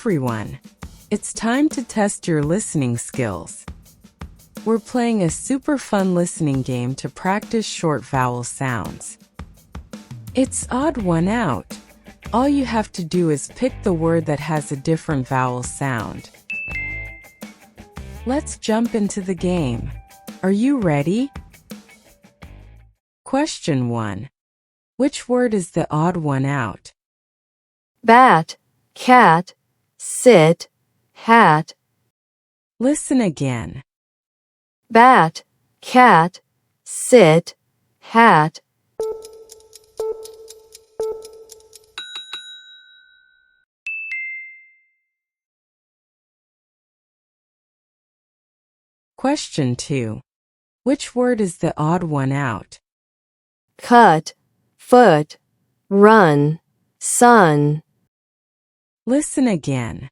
everyone! It's time to test your listening skills. We're playing a super fun listening game to practice short vowel sounds. It's odd one out. All you have to do is pick the word that has a different vowel sound. Let's jump into the game. Are you ready? Question 1. Which word is the odd one out? Bat, cat, sit, hat. Listen again. Bat, cat, sit, hat. Question 2. Which word is the odd one out? Cut, foot, run, sun. Listen again.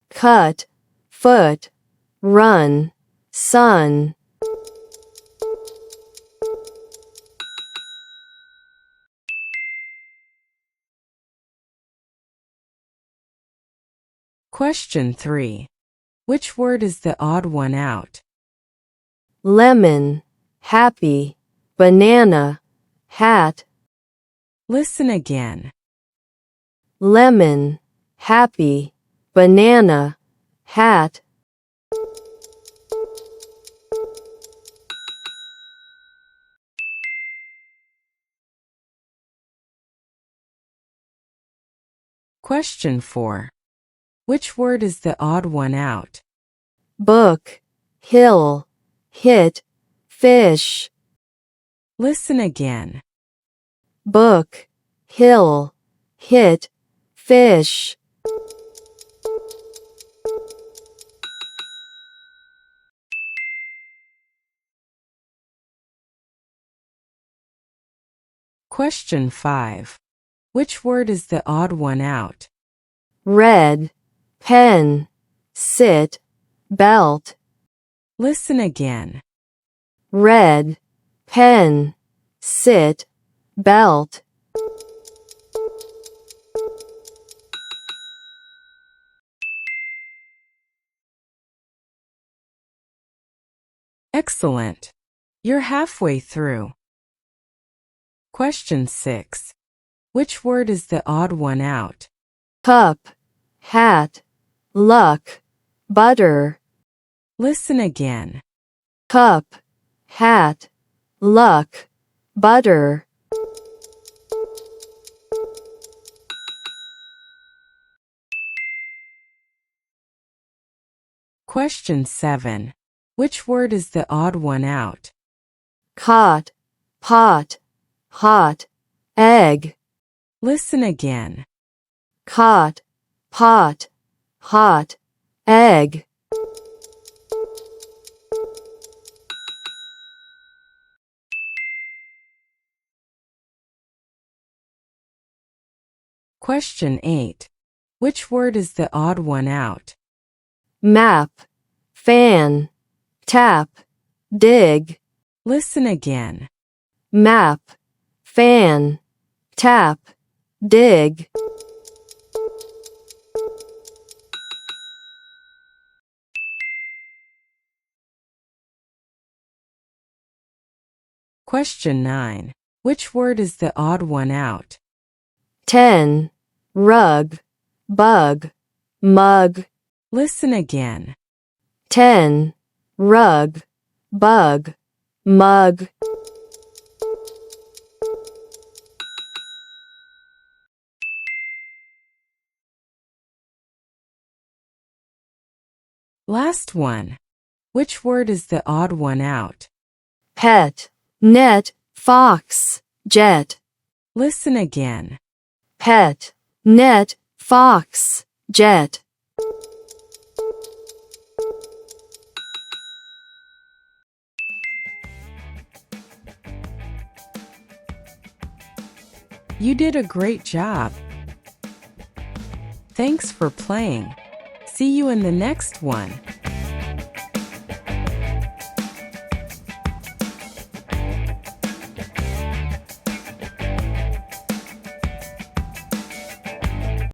Cut, foot, run, sun. Question 3. Which word is the odd one out? Lemon, happy, banana, hat. Listen again. Lemon, happy, banana, hat. Question 4. Which word is the odd one out? Book, hill, hit, fish. Listen again. Book, hill, hit, fish. Question 5. Which word is the odd one out? Red, pen, sit, belt. Listen again. Red, pen, sit, belt. Excellent. You're halfway through. Question 6. Which word is the odd one out? Cup, hat, luck, butter. Listen again. Cup, hat, luck, butter. Question 7. Which word is the odd one out? Cot, pot, hot, egg. Listen again. Cot, pot, hot, egg. Question 8. Which word is the odd one out? Map, fan, tap, dig. Listen again. Map, fan, tap, dig. Question 9. Which word is the odd one out? 10, rug, bug, mug. Listen again. 10, rug, bug, mug. Last one. Which word is the odd one out? Pet, net, fox, jet. Listen again. Pet, net, fox, jet. You did a great job. Thanks for playing. See you in the next one.